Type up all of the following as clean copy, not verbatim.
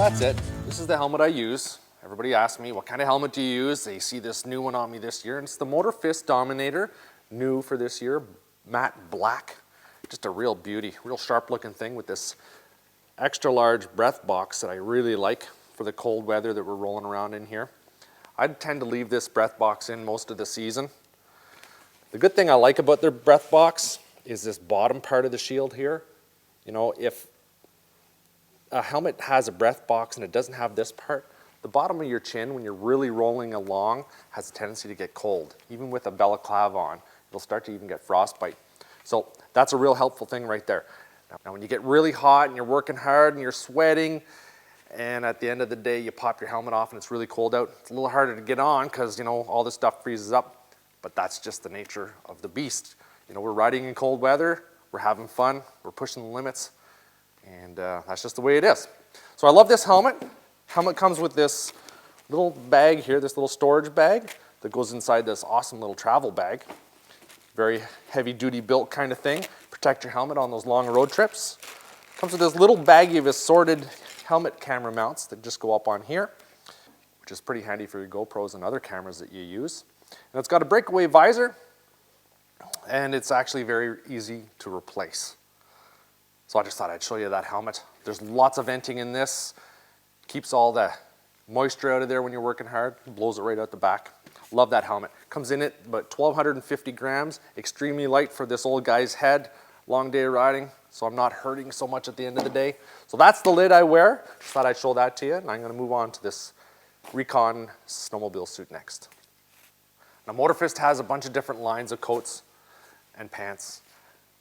that's it. This is the helmet I use. Everybody asks me, what kind of helmet do you use? They see this new one on me this year, and it's the Motorfist Dominator, new for this year, matte black. Just a real beauty, real sharp looking thing with this extra large breath box that I really like for the cold weather that we're rolling around in here. I tend to leave this breath box in most of the season. The good thing I like about their breath box is this bottom part of the shield here. You know, if a helmet has a breath box and it doesn't have this part, the bottom of your chin, when you're really rolling along, has a tendency to get cold. Even with a balaclava on, it'll start to even get frostbite. So that's a real helpful thing right there. Now when you get really hot and you're working hard and you're sweating, and at the end of the day you pop your helmet off and it's really cold out, it's a little harder to get on because, you know, all this stuff freezes up. But that's just the nature of the beast. You know, we're riding in cold weather, we're having fun, we're pushing the limits, and that's just the way it is. So I love this helmet. Helmet comes with this little bag here, this little storage bag that goes inside this awesome little travel bag. Very heavy duty built kind of thing. Protect your helmet on those long road trips. Comes with this little baggie of assorted helmet camera mounts that just go up on here, which is pretty handy for your GoPros and other cameras that you use. And it's got a breakaway visor, and it's actually very easy to replace. So I just thought I'd show you that helmet. There's lots of venting in this. Keeps all the moisture out of there when you're working hard. Blows it right out the back. Love that helmet. Comes in at about 1,250 grams. Extremely light for this old guy's head. Long day of riding, so I'm not hurting so much at the end of the day. So that's the lid I wear. Just thought I'd show that to you, and I'm going to move on to this Recon snowmobile suit next. Now Motorfist has a bunch of different lines of coats and pants.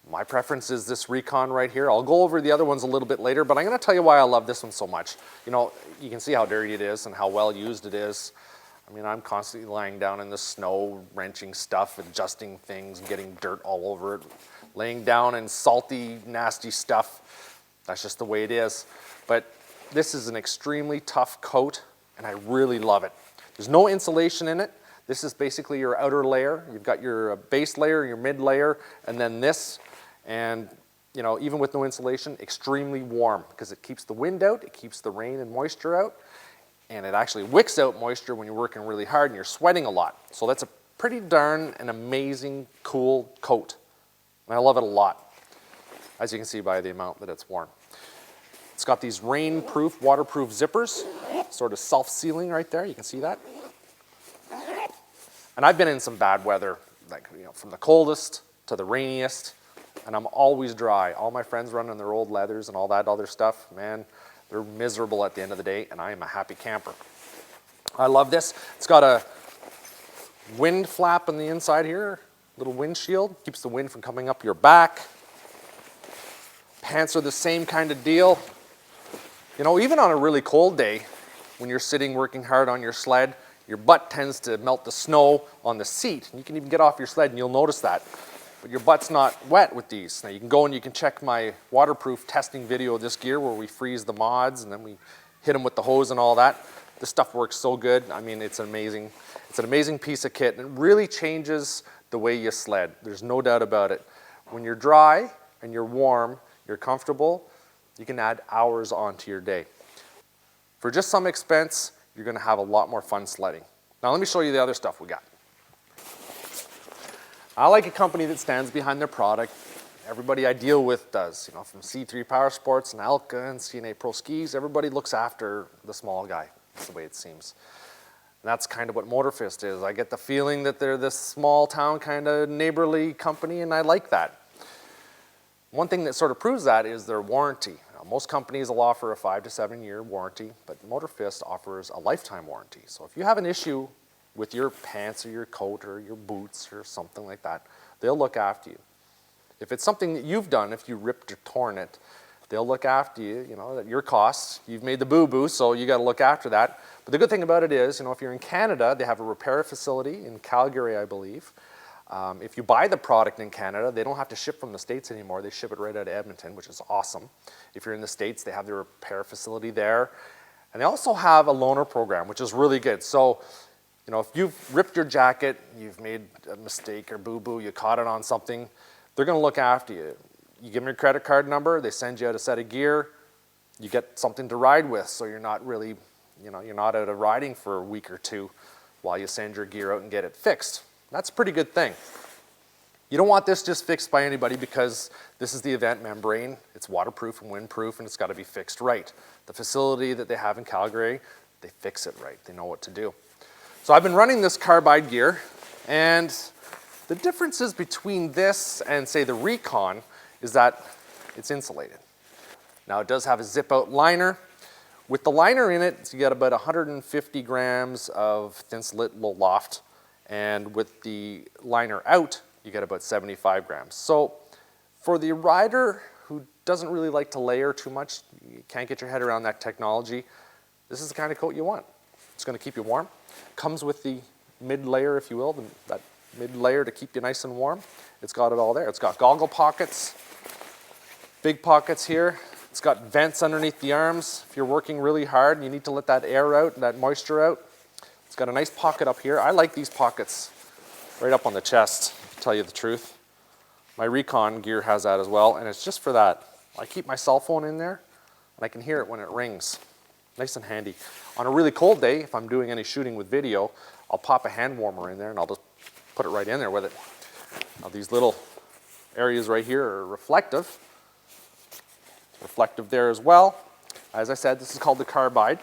My preference is this Recon right here. I'll go over the other ones a little bit later, but I'm going to tell you why I love this one so much. You know, you can see how dirty it is and how well used it is. I mean, I'm constantly lying down in the snow, wrenching stuff, adjusting things, getting dirt all over it, laying down in salty, nasty stuff. That's just the way it is. But this is an extremely tough coat, and I really love it. There's no insulation in it. This is basically your outer layer. You've got your base layer, your mid layer, and then this. And, you know, even with no insulation, extremely warm because it keeps the wind out, it keeps the rain and moisture out, and it actually wicks out moisture when you're working really hard and you're sweating a lot. So that's a pretty darn an amazing, cool coat. And I love it a lot, as you can see by the amount that it's worn. It's got these rain-proof, waterproof zippers, sort of self-sealing right there. You can see that. And I've been in some bad weather, like, you know, from the coldest to the rainiest, and I'm always dry. All my friends run in their old leathers and all that other stuff, man, they're miserable at the end of the day, and I am a happy camper. I love this. It's got a wind flap on the inside here, little windshield, keeps the wind from coming up your back. Pants are the same kind of deal. You know, even on a really cold day, when you're sitting working hard on your sled, your butt tends to melt the snow on the seat. You can even get off your sled and you'll notice that. But your butt's not wet with these. Now you can go and you can check my waterproof testing video of this gear where we freeze the mods and then we hit them with the hose and all that. This stuff works so good. I mean, it's an amazing piece of kit, and it really changes the way you sled. There's no doubt about it. When you're dry and you're warm, you're comfortable, you can add hours onto your day. For just some expense, you're going to have a lot more fun sledding. Now let me show you the other stuff we got. I like a company that stands behind their product. Everybody I deal with does. You know, from C3 Power Sports and Alka and CNA Pro Skis, everybody looks after the small guy. That's the way it seems. And that's kind of what Motorfist is. I get the feeling that they're this small town kind of neighborly company, and I like that. One thing that sort of proves that is their warranty. Now, most companies will offer a 5 to 7 year warranty, but Motorfist offers a lifetime warranty. So if you have an issue with your pants or your coat or your boots or something like that, they'll look after you. If it's something that you've done, if you ripped or torn it, they'll look after you, you know, at your cost. You've made the boo-boo, so you got to look after that. But the good thing about it is, you know, if you're in Canada, they have a repair facility in Calgary, I believe. If you buy the product in Canada, they don't have to ship from the States anymore. They ship it right out of Edmonton, which is awesome. If you're in the States, they have their repair facility there. And they also have a loaner program, which is really good. So, you know, if you've ripped your jacket, you've made a mistake or boo-boo, you caught it on something, they're going to look after you. You give them your credit card number, they send you out a set of gear, you get something to ride with, so you're not really, you're not out of riding for a week or two while you send your gear out and get it fixed. That's a pretty good thing. You don't want this just fixed by anybody because this is the event membrane. It's waterproof and windproof, and it's got to be fixed right. The facility that they have in Calgary, they fix it right. They know what to do. So I've been running this Carbide gear, and the differences between this and, say, the Recon is that it's insulated. Now, it does have a zip-out liner. With the liner in it, you get about 150 grams of thin slit low loft, and with the liner out, you get about 75 grams. So for the rider who doesn't really like to layer too much, you can't get your head around that technology, this is the kind of coat you want. It's going to keep you warm. Comes with the mid-layer, if you will, that mid-layer to keep you nice and warm. It's got it all there. It's got goggle pockets, big pockets here. It's got vents underneath the arms. If you're working really hard and you need to let that air out, that moisture out, it's got a nice pocket up here. I like these pockets right up on the chest, to tell you the truth. My Recon gear has that as well, and it's just for that. I keep my cell phone in there, and I can hear it when it rings. Nice and handy. On a really cold day, if I'm doing any shooting with video, I'll pop a hand warmer in there, and I'll just put it right in there with it. Now, these little areas right here are reflective. Reflective there as well. As I said, this is called the Carbide.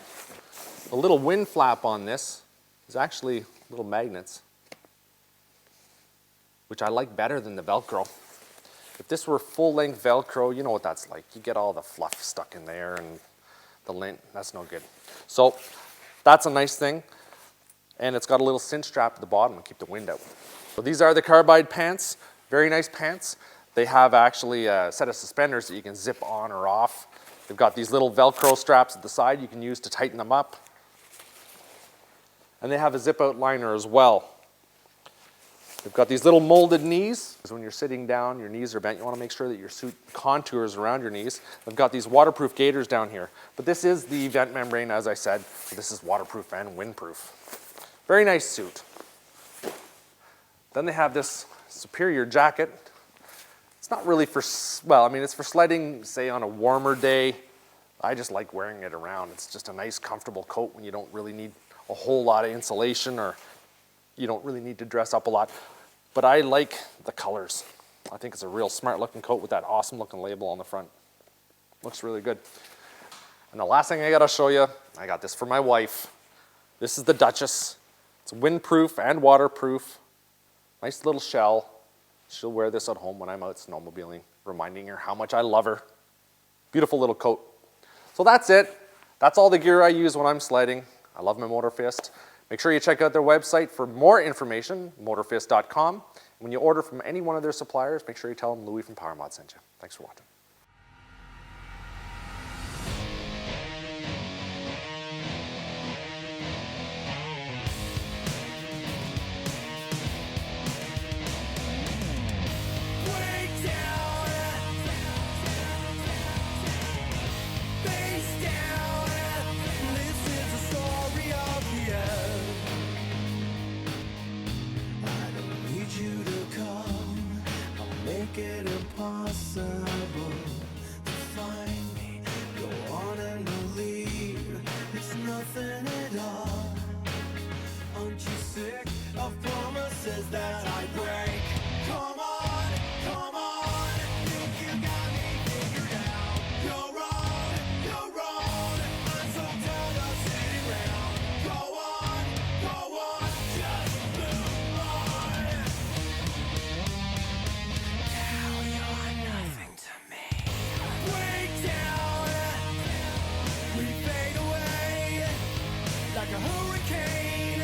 The little wind flap on this is actually little magnets, which I like better than the Velcro. If this were full-length Velcro, you know what that's like. You get all the fluff stuck in there and the lint, that's no good. So that's a nice thing. And it's got a little cinch strap at the bottom to keep the wind out. So these are the Carbide pants, very nice pants. They have actually a set of suspenders that you can zip on or off. They've got these little Velcro straps at the side you can use to tighten them up. And they have a zip-out liner as well. They've got these little molded knees, because when you're sitting down, your knees are bent. You want to make sure that your suit contours around your knees. They've got these waterproof gaiters down here. But this is the vent membrane, as I said. This is waterproof and windproof. Very nice suit. Then they have this superior jacket. It's not really for, well, I mean, it's for sledding, say, on a warmer day. I just like wearing it around. It's just a nice, comfortable coat when you don't really need a whole lot of insulation or you don't really need to dress up a lot. But I like the colors. I think it's a real smart looking coat with that awesome looking label on the front. Looks really good. And the last thing I gotta show you, I got this for my wife. This is the Duchess. It's windproof and waterproof. Nice little shell. She'll wear this at home when I'm out snowmobiling, reminding her how much I love her. Beautiful little coat. So that's it. That's all the gear I use when I'm sledding. I love my Motorfist. Make sure you check out their website for more information, motorfist.com. When you order from any one of their suppliers, make sure you tell them Louis from PowerModz sent you. Thanks for watching. Make it impossible to find me. Go on and believe it's nothing at all. Aren't you sick of promises that I break? Come on, come on. Think you got me figured out. You're wrong. I'm so tired of sitting around. Go on, just move on. Nothing to me. Break down. We fade away like a hurricane.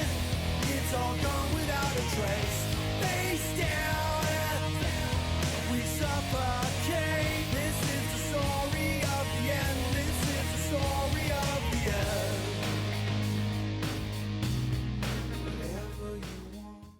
It's all gone without a trace. Face down. We suffer.